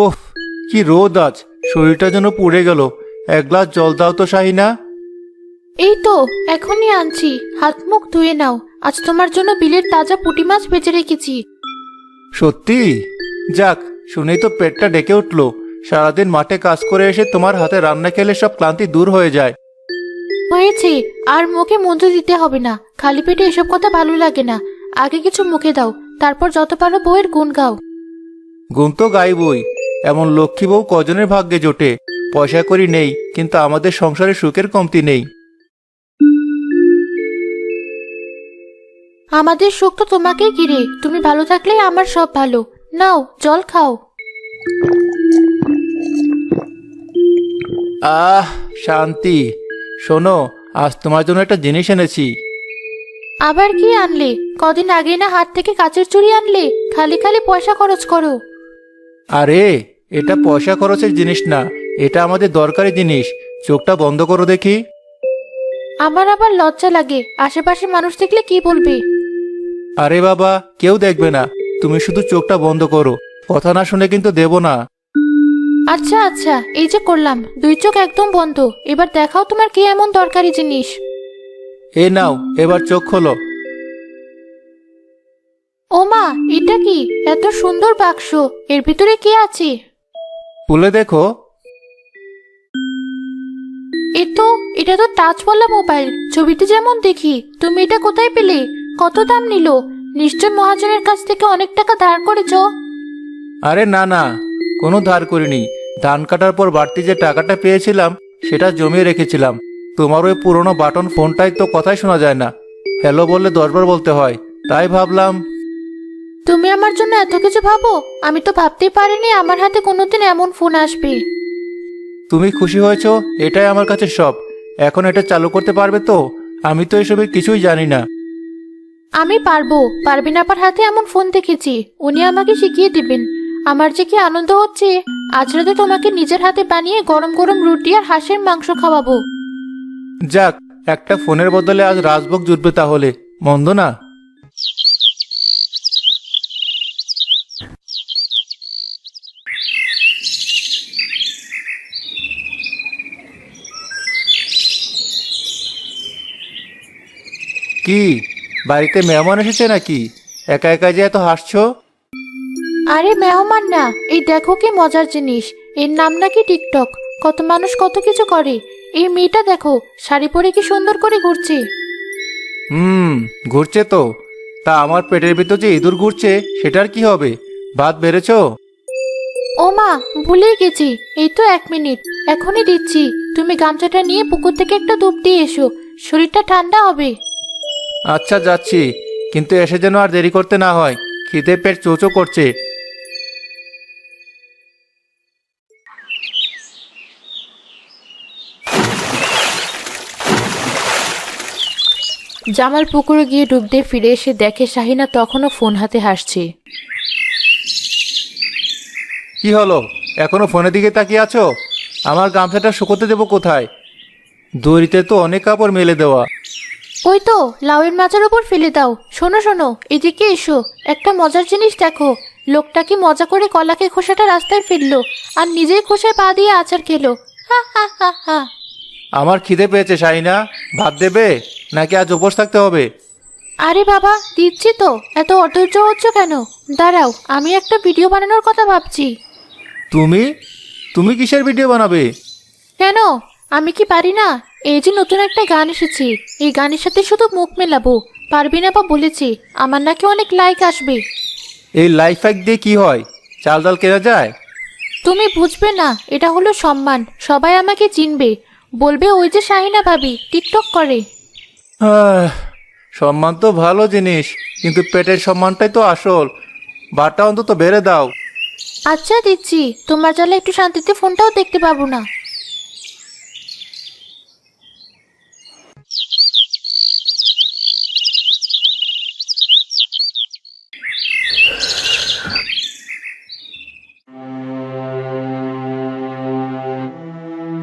ওহ, কি রোদ আজ! শরীরটা যেন পুড়ে গেল। এক গ্লাস জল দাও তো শাহিনা। এই তো এখনই আনছি। হাত মুখ ধুয়ে নাও। আজ তোমার জন্য বিলের তাজা পুঁটি মাছ ভেজে রেখেছি। সত্যি? যাক, শুনেই তো পেটটা ডেকে উঠলো। সারাদিন মাঠে কাজ করে এসে তোমার হাতে রান্না খেলে সব ক্লান্তি দূর হয়ে যায়। হয়েছে, আর মুখে মন্ত্র দিতে হবে না। খালি পেটে এসব কথা ভালো লাগে না। আগে কিছু মুখে দাও, তারপর যত পারো বউয়ের গুণ গাও। গুণ তো গাইবই। এমন লক্ষ্মী বউ কজনের ভাগ্যে জোটে। পয়সা করি নেই, কিন্তু আমাদের সংসারে সুখের কমতি নেই। আমাদের সুখ তো তোমাকেই ঘিরে। তুমি ভালো থাকলেই আমার সব ভালো। নাও জল খাও। আহ, শান্তি। শোনো, আজ তোমার জন্য একটা জিনিস এনেছি। আবার কি আনলে? কদিন আগে না হাট থেকে কাচের চুড়ি আনলে। খালি খালি পয়সা খরচ করো। আরে, এটা পয়সা খরচের জিনিস না। এটা আমাদের দরকারি জিনিস। চোখটা বন্ধ করো দেখি। আমার আবার লজ্জা লাগে, আশেপাশে মানুষ দেখলে কি বলবে। আরে বাবা, কেউ দেখবে না। তুমি শুধু চোখটা বন্ধ করো। কথা না শুনে কিন্তু দেব না। আচ্ছা আচ্ছা, এই যে করলাম। দুই চোখ একদম বন্ধ। এবার দেখাও তোমার কি এমন দরকারি জিনিস। এ নাও, এবার চোখ খোলো। ও মা, এটা কি? এত সুন্দর বাক্স! এর ভিতরে কি আছে? খুলে দেখো। এটা তো টাচওয়ালা মোবাইল, ছবিতে যেমন দেখি। তুমি এটা কোথায় পেলে? কত দাম নিল? নিশ্চয় মহাজনের কাছ থেকে অনেক টাকা ধার করেছো। আরে না না, কোনো ধার করিনি। ধান কাটার পর বাড়তি যে টাকাটা পেয়েছিলাম, সেটা জমিয়ে রেখেছিলাম। তোমার ওই পুরনো বাটন ফোনটাই তো কথাই শোনা যায় না। হ্যালো বললে 10 বার বলতে হয়। তাই ভাবলাম। তুমি আমার জন্য এত কিছু ভাবো? আমি তো ভাবতেই পারিনি আমার হাতে কোনোদিন এমন ফোন আসবে। তুমি খুশি হয়েছো, এটাই আমার কাছে সব। এখন এটা চালু করতে পারবে তো? আমি তো এসবের কিছুই জানি না। আমি পারবো। পারবিন আপার হাতে এমন ফোন দেখেছি, উনি আমাকে শিখিয়ে দিবেন। আমার যে কি আনন্দ হচ্ছে! আজ রাতে তোমাকে নিজের হাতে বানিয়ে গরম গরম রুটি আর হাঁসের মাংস খাওয়াবো। যাক, একটা ফোনের বদলে আজ রাজভোগ জুটবে তাহলে। মন্দ না। কি, বাড়িতে মেহমান এসেছে নাকি? একা একা যে এত হাসছো? আরে মেহমান না, এই দেখো কি মজার জিনিস। এর নাম নাকি টিকটক। কত মানুষ কত কিছু করে। এই মেয়েটা দেখো, শাড়ি পরে কি সুন্দর করে ঘুরছে। হুম, ঘুরছে তো। তা আমার পেটের ভিতর যে ইঁদুর ঘুরছে, সেটার কি হবে? ভাত বেড়েছো? ও মা, ভুলেই গেছি। এই তো 1 মিনিট, এখনই দিচ্ছি। তুমি গামছাটা নিয়ে পুকুর থেকে একটা ডুব দিয়ে এসো। শরীরটা ঠান্ডা হবে। আচ্ছা, যাচ্ছি। কিন্তু এসে যেন আর দেরি করতে না হয়। খিদে পেট চোচো করছে। জামাল পুকুরে গিয়ে ডুব দিয়ে ফিরে এসে দেখে শাহিনা তখনও ফোন হাতে হাসছে। কি হলো? এখনো ফোনের দিকে তাকিয়ে আছো? আমার গামছাটা শুকোতে দেবো কোথায়? দড়িতে তো অনেক কাপড় মেলে দেওয়া। ওই তো লাউয়ের মাচার উপর ফেলে দাও। শোনো শোনো, এদিকে এসো। একটা মজার জিনিস দেখো। লোকটা কি মজা করে কলাকে খোসাটা রাস্তায় ফেললো, আর নিজেই খোসায় পা দিয়ে আচার খেলো। হা হা হা হা। আমার খিদে পেয়েছে শাহিনা। ভাত দেবে নাকি আজ উপোস থাকতে হবে? আরে বাবা, দিচ্ছি তো। এত অধৈর্য হচ্ছ কেন? দাঁড়াও, আমি একটা ভিডিও বানানোর কথা ভাবছি। তুমি তুমি কিসের ভিডিও বানাবে? কেন, আমি কি পারি না? এই যে নতুন একটা গান এসেছে, এই গানের সাথে শুধু মুখ মেলাবো। পারবি না বা বলেছি, আমার নাকি অনেক লাইক আসবে। এই লাইফ হ্যাক দিয়ে কি হয়? চাল ডাল কেনা যায়? তুমি বুঝবে না, এটা হলো সম্মান। সবাই আমাকে চিনবে, বলবে ওই যে শাহিনা ভাবি টিকটক করে। আহ, সম্মান তো ভালো জিনিস, কিন্তু পেটের সম্মানটাই তো আসল। ভাতটা অন্তত বেড়ে দাও। আচ্ছা দিচ্ছি। তোমার জ্বালা একটু শান্তিতে ফোনটাও দেখতে পাবো না।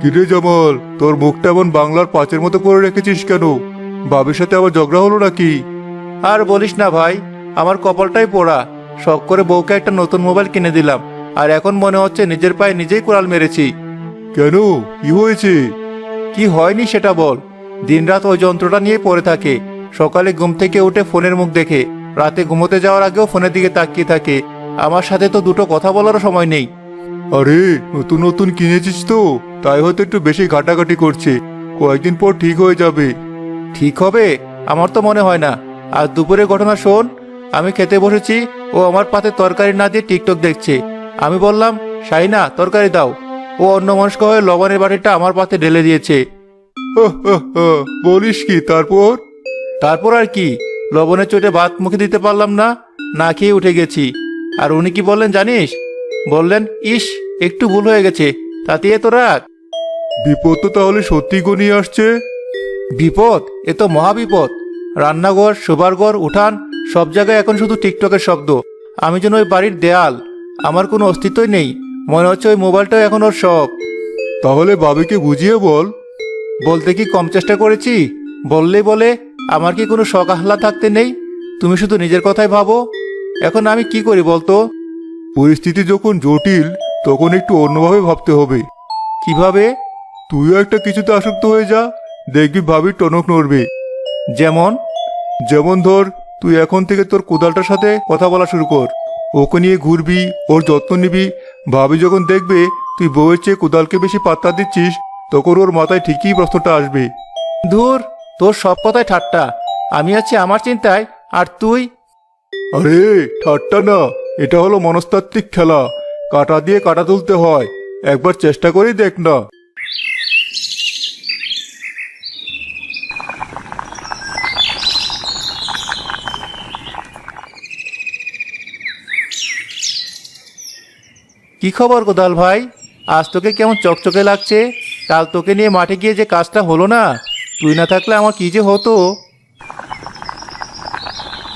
কিরে জামাল, তোর মুখটা এমন বাংলার পাঁচের মতো করে রেখেছিস কেন? বাবির সাথে আবার ঝগড়া হলো নাকি? আর বলিস না ভাই, আমার কপালটাই পোড়া। শখ করে বউকে একটা নতুন মোবাইল কিনে দিলাম, আর এখন মনে হচ্ছে নিজের পায়ে নিজেই কুড়াল মেরেছি। কেন, কি হয়েছে? কি হয়নি সেটা বল। দিনরাত ওই যন্ত্রটা নিয়ে পড়ে থাকে। সকালে ঘুম থেকে উঠে ফোনের মুখ দেখে, রাতে ঘুমোতে যাওয়ার আগেও ফোনের দিকে তাকিয়ে থাকে। আমার সাথে তো দুটো কথা বলারও সময় নেই। আরে নতুন নতুন কিনেছিস তো, তাই হয়তো একটু বেশি ঘাটাঘাটি করছে। কয়েকদিন পর ঠিক হয়ে যাবে। ঠিক হবে? আমার তো মনে হয় না। আজ দুপুরে ঘটনা শোন। আমি খেতে বসেছি, ও আমার পাতে তরকারি না দিয়ে টিকটক দেখছে। আমি বললাম, শাহিনা তরকারি দাও। ও অন্যমনস্ক হয়ে লবণের বাটিটা আমার পাতে ঢেলে দিয়েছে। বলিস কি? তারপর? তারপর আর কি, লবণের চোটে ভাত মুখে দিতে পারলাম না, না খেয়ে উঠে গেছি। আর উনি কি বললেন জানিস? বললেন, ইস একটু ভুল হয়ে গেছে, তাতে এত রাগ। বিপদ তো তাহলে সত্যি গনিয়ে আসছে। বিপদ? এ তো মহাবিপদ। রান্নাঘর, শোবার ঘর, উঠান, সব জায়গায় এখন শুধু টিকটকের শব্দ। আমি যেন ওই বাড়ির দেয়াল, আমার কোনো অস্তিত্বই নেই। মনে হচ্ছে ওই মোবাইলটাও এখন ওর সব। তাহলে বাবিকে বুঝিয়ে বল। বলতে কি কম চেষ্টা করেছি? বললেই বলে, আমার কি কোনো শখ আহ্লাদ থাকতে নেই? তুমি শুধু নিজের কথাই ভাবো। এখন আমি কি করি বলতো? পরিস্থিতি যখন জটিল, তখন একটু অন্যভাবে ভাবতে হবে। কিভাবে? তুইও একটা কিছুতে আসক্ত হয়ে যা, দেখবি ভাবি টনক নড়বে। যেমন? যেমন ধর, তুই এখন থেকে তোর কোদালটার সাথে কথা বলা শুরু কর। ওকে নিয়ে ঘুরবি, ওর যত্ন নিবি। ভাবি যখন দেখবে তুই বউয়ের চেয়ে কোদালকে বেশি পাত্তা দিচ্ছিস, তখন ওর মাথায় ঠিকই প্রশ্নটা আসবে। ধুর, তোর সব কথাই ঠাট্টা। আমি আছি আমার চিন্তায়, আর তুই। আরে ঠাট্টা না, এটা হলো মনস্তাত্ত্বিক খেলা। কাটা দিয়ে কাটা তুলতে হয়। একবার চেষ্টা করেই দেখ না। কি খবর কোদাল ভাই? আজ তোকে কেমন চকচকে লাগছে। কাল তোকে নিয়ে মাঠে গিয়ে যে কাজটা হলো না, তুই না থাকলে আমার কি যে হতো।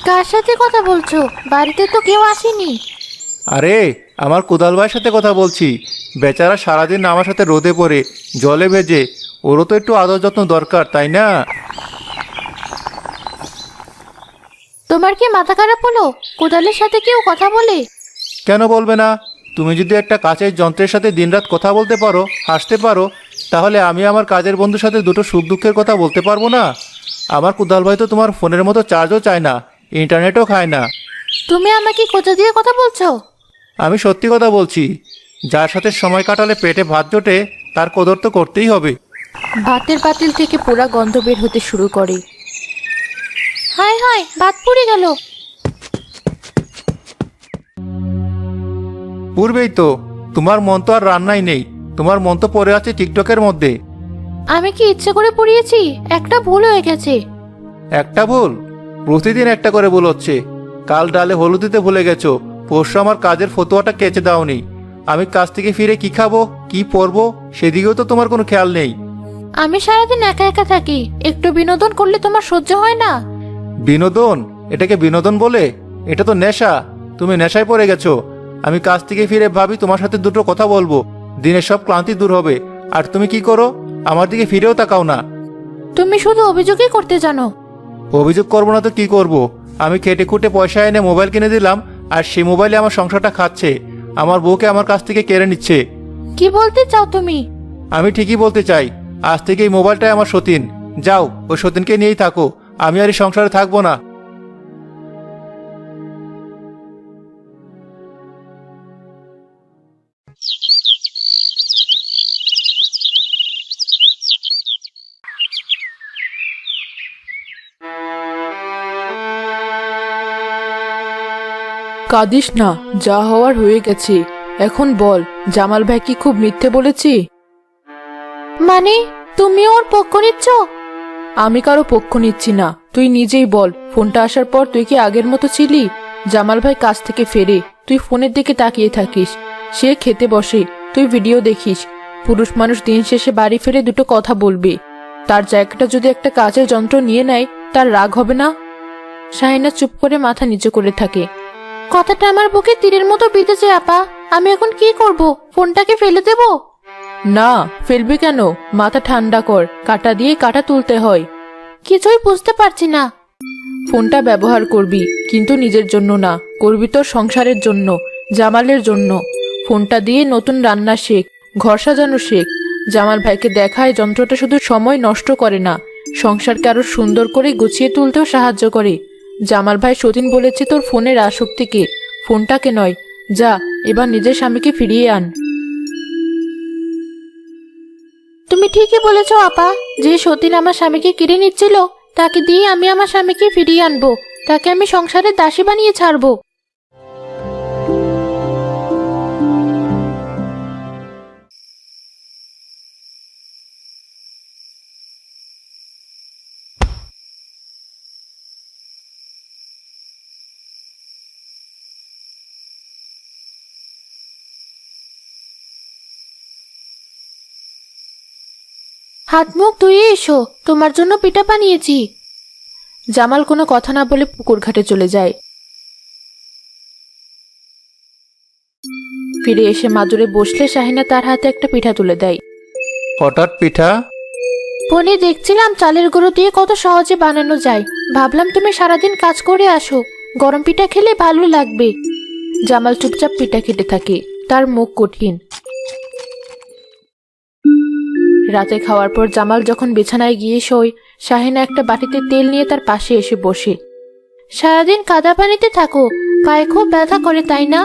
কার সাথে কথা বলছো? বাড়িতে তো কেউ আসেনি। আরে আমার কোদাল ভাইয়ের সাথে কথা বলছি। বেচারা সারাদিন আমার সাথে রোদে পড়ে, জলে ভেজে। ওরও তো একটু আদর যত্ন দরকার, তাই না? তোমার কি মাথা খারাপ হলো? কোদালের সাথে কেউ কথা বলে? কেন বলবে না? তুমি যদি একটা কাচের যন্ত্রের সাথে দিনরাত কথা বলতে পারো, হাসতে পারো, তাহলে আমি আমার কাজের বন্ধুর সাথে দুটো সুখ দুঃখের কথা বলতে পারবো না? আমার কোদাল ভাই তো তোমার ফোনের মতো চার্জও চায় না, ইন্টারনেটও খায় না। তুমি আমাকে খোঁজা দিয়ে কথা বলছো? আমি সত্যি কথা বলছি। যার সাথে সময় কাটালে পেটে ভাত জোটে, তার কদর তো করতেই হবে। ভাতের পাতিল থেকে পোড়া গন্ধ বের হতে শুরু করে। হায় হায়, ভাত পুড়ে গেল। পূর্বেই তো। তোমার মন তো আর রান্নাই নেই, তোমার মন তো পড়ে আছে টিকটকের মধ্যে। আমি কি ইচ্ছে করে পুড়িয়েছি? একটা ভুল হয়ে গেছে। একটা ভুল? প্রতিদিন একটা করে ভুল হচ্ছে। কাল ডালে হলুদ দিতে ভুলে গেছো, পরশু আমার কাজের ফতোয়াটা কেচে দাওনি। আমি কাজ থেকে ফিরে কি খাবো, কি পরবো, সেদিকেও তো তোমার কোনো খেয়াল নেই। আমি সারাদিন একা একা থাকি, একটু বিনোদন করলে তোমার সহ্য হয় না? বিনোদন? এটাকে বিনোদন বলে? এটা তো নেশা। তুমি নেশায় পড়ে গেছো। আমি কাজ থেকে ফিরে ভাবি তোমার সাথে দুটো কথা বলবো, দিনের সব ক্লান্তি দূর হবে। আর তুমি কি করো? আমার দিকে ফিরেও তাকাও না। তুমি শুধু অভিযোগই করতে জানো। অভিযোগ করবো না তো কি করব? আমি খেটে খুঁটে পয়সা এনে মোবাইল কিনে দিলাম, আর সেই মোবাইলে আমার সংসারটা খাচ্ছে। আমার বউকে আমার কাছ থেকে কেড়ে নিচ্ছে। কি বলতে চাও তুমি? আমি ঠিকই বলতে চাই। আজ থেকে এই মোবাইলটাই আমার সতীন। যাও, ওই সতীনকে নিয়েই থাকো। আমি আর এই সংসারে থাকবো না। কাঁদিস না, যা হওয়ার হয়ে গেছে। এখন বল, জামাল ভাই কি খুব মিথ্যে বলেছি? মানে তুমি ওর পক্ষ নিচ্ছ? আমি কারো পক্ষ নিচ্ছি না, তুই নিজেই বল। ফোনটা আসার পর তুই কি আগের মতো ছিলি? জামাল ভাই কাজ থেকে ফেরে, তুই ফোনের দিকে তাকিয়ে থাকিস। সে খেতে বসে, তুই ভিডিও দেখিস। পুরুষ মানুষ দিন শেষে বাড়ি ফিরে দুটো কথা বলবে। তার জায়গাটা যদি একটা কাজের যন্ত্র নিয়ে নেয়, তার রাগ হবে না? শাহিনা চুপ করে মাথা নিচু করে থাকে। কথাটা আমার বুকে তীরের মতো বিঁধেছে আপা। আমি এখন কি করব? ফোনটাকে ফেলে দেব? না, ফেলবি কেন? মাথা ঠান্ডা কর, কাটা দিয়ে কাটা তুলতে হয়। কিছুই বুঝতে পারছি না। ফোনটা ব্যবহার করবি, কিন্তু নিজের জন্য না, করবি তোর সংসারের জন্য, জামালের জন্য। ফোনটা দিয়ে নতুন রান্না শেখ, ঘর সাজানো শেখ। জামাল ভাইকে দেখায় যন্ত্রটা শুধু সময় নষ্ট করে না, সংসারকে আরো সুন্দর করে গুছিয়ে তুলতেও সাহায্য করে। জামাল ভাই সতীন বলেছে তোর ফোনের আসক্তিকে, ফোনটাকে নয়। যা, এবার নিজের স্বামীকে ফিরিয়ে আন। তুমি ঠিকই বলেছ আপা। যে সতীন আমার স্বামীকে কেড়ে নিচ্ছিল, তাকে দিয়ে আমি আমার স্বামীকে ফিরিয়ে আনবো। তাকে আমি সংসারের দাসী বানিয়ে ছাড়বো। হাত মুখ ধুয়ে এসো, তোমার জন্য পিঠা বানিয়েছি। জামাল কোনো কথা না বলে পুকুর ঘাটে চলে যায়। ফিরে এসে মাদুরে বসলে শাহিনা তার হাতে একটা পিঠা তুলে দেয়। হঠাৎ পিঠা? ফোনে দেখছিলাম চালের গুঁড়ো দিয়ে কত সহজে বানানো যায়। ভাবলাম তুমি সারাদিন কাজ করে আসো, গরম পিঠা খেলে ভালো লাগবে। জামাল চুপচাপ পিঠা খেতে থাকে, তার মুখ কঠিন। রাতে খাওয়ার পর জামাল যখন বিছানায় গিয়ে শোয়, শাহিনা একটা বাটিতে তেল নিয়ে তার পাশে এসে বসে। সারাদিন কাদা পানিতে থাকো, পায়ে খুব ব্যথা করে তাই না?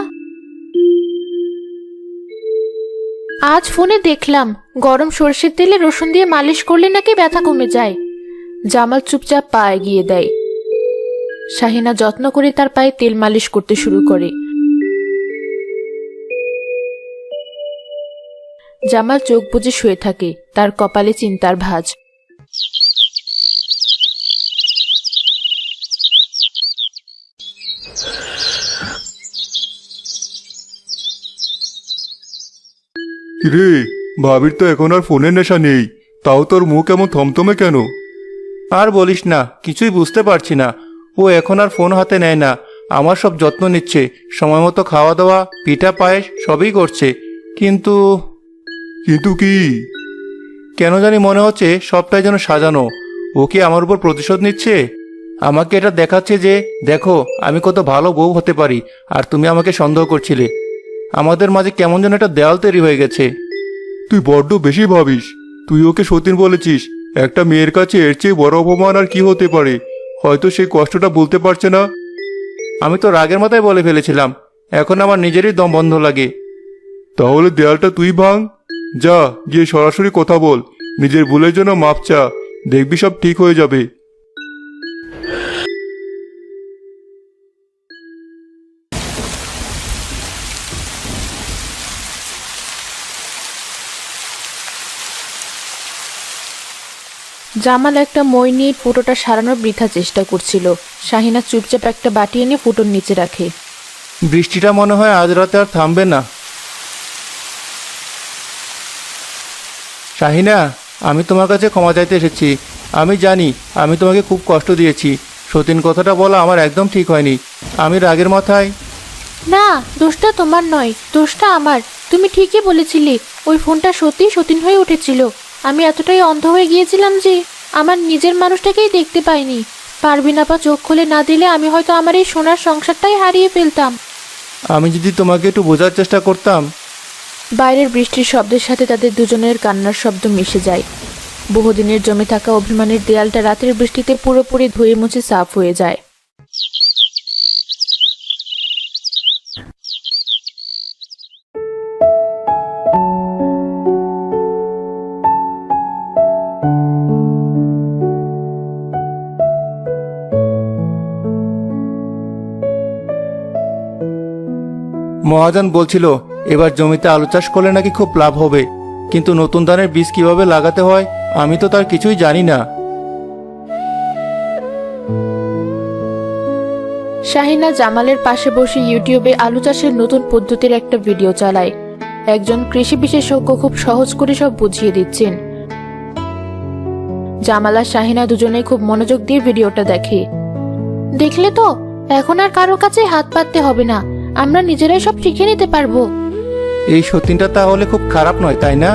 আজ ফোনে দেখলাম গরম সর্ষের তেলে রসুন দিয়ে মালিশ করলে নাকি ব্যথা কমে যায়। জামাল চুপচাপ পা এগিয়ে দেয়। শাহিনা যত্ন করে তার পায়ে তেল মালিশ করতে শুরু করে। জামাল চোখ বুজে শুয়ে থাকে, তার কপালে চিন্তার ভাঁজ। রে, ভাবির তো এখন আর ফোনের নেশা নেই, তাও তোর মুখ এমন থমথমে কেন? আর বলিস না, কিছুই বুঝতে পারছি না। ও এখন আর ফোন হাতে নেয় না, আমার সব যত্ন নিচ্ছে, সময় মতো খাওয়া দাওয়া, পিঠা পায়েস সবই করছে। কিন্তু কিন্তু কি? কেন জানি মনে হচ্ছে সবটাই যেন সাজানো। ও কি আমার উপর প্রতিশোধ নিচ্ছে? আমাকে এটা দেখাচ্ছে যে দেখো আমি কত ভালো বউ হতে পারি, আর তুমি আমাকে সন্দেহ করছিলে। আমাদের মাঝে কেমন যেন একটা দেওয়াল তৈরি হয়ে গেছে। তুই বড্ড বেশি ভাবিস। তুই ওকে সতীন বলেছিস, একটা মেয়ের কাছে এর চেয়ে বড় অপমান আর কি হতে পারে? হয়তো সেই কষ্টটা বলতে পারছে না। আমি তো রাগের মাথায় বলে ফেলেছিলাম, এখন আমার নিজেরই দম বন্ধ লাগে। তাহলে দেয়ালটা তুই ভাঙ। যা, গিয়ে সরাসরি কথা বল, নিজের ভুলের জন্য মাপ চা, দেখবি সব ঠিক হয়ে যাবে। জামাল একটা মই নিয়ে ফুটোটা সারানোর বৃথা চেষ্টা করছিল। শাহিনা চুপচাপ একটা বাটি এনে ফুটোর নিচে রাখে। বৃষ্টিটা মনে হয় আজ রাতে আর থামবে না। শাহিনা, আমি তোমার কাছে ক্ষমা চাইতে এসেছি। আমি জানি আমি তোমাকে খুব কষ্ট দিয়েছি। সতীন কথাটা বলা আমার একদম ঠিক হয়নি। আমি রাগের মাথায়। না, দোষটা তোমার নয়, দোষটা আমার। তুমি ঠিকই বলেছিলে, ওই ফোনটা সত্যি সতীন হয়ে উঠেছিল। আমি এতটাই অন্ধ হয়ে গিয়েছিলাম যে আমার নিজের মানুষটাকেই দেখতে পাইনি। পারবিন আপা চোখ খুলে না দিলে আমি হয়তো আমার এই সোনার সংসারটাই হারিয়ে ফেলতাম। আমি যদি তোমাকে একটু বোঝার চেষ্টা করতাম। বাইরের বৃষ্টির শব্দের সাথে তাদের দুজনের কান্নার শব্দ মিশে যায়। বহুদিনের জমে থাকা অভিমানের দেয়ালটা রাতের বৃষ্টিতে পুরোপুরি ধুয়ে মুছে সাফ হয়ে যায়। মহাজন বলছিল এবার জমিতে আলু চাষ করলে নাকি খুব লাভ হবে, কিন্তু নতুন ধানের বীজ কিভাবে লাগাতে হয় আমি তো তার কিছুই জানি না। শাহিনা জামালের পাশে বসে ইউটিউবে আলু চাষের নতুন পদ্ধতির একটা ভিডিও চালায়। একজন কৃষি বিশেষজ্ঞ খুব সহজ করে সব বুঝিয়ে দিচ্ছেন। জামাল আর শাহিনা দুজনেই খুব মনোযোগ দিয়ে ভিডিওটা দেখে। দেখলে তো, এখন আর কারো কাছে হাত পাততে হবে না, আমরা নিজেরাই সব শিখে নিতে পারবো। এই সতীনটা তাহলে খুব খারাপ নয়, তাই না?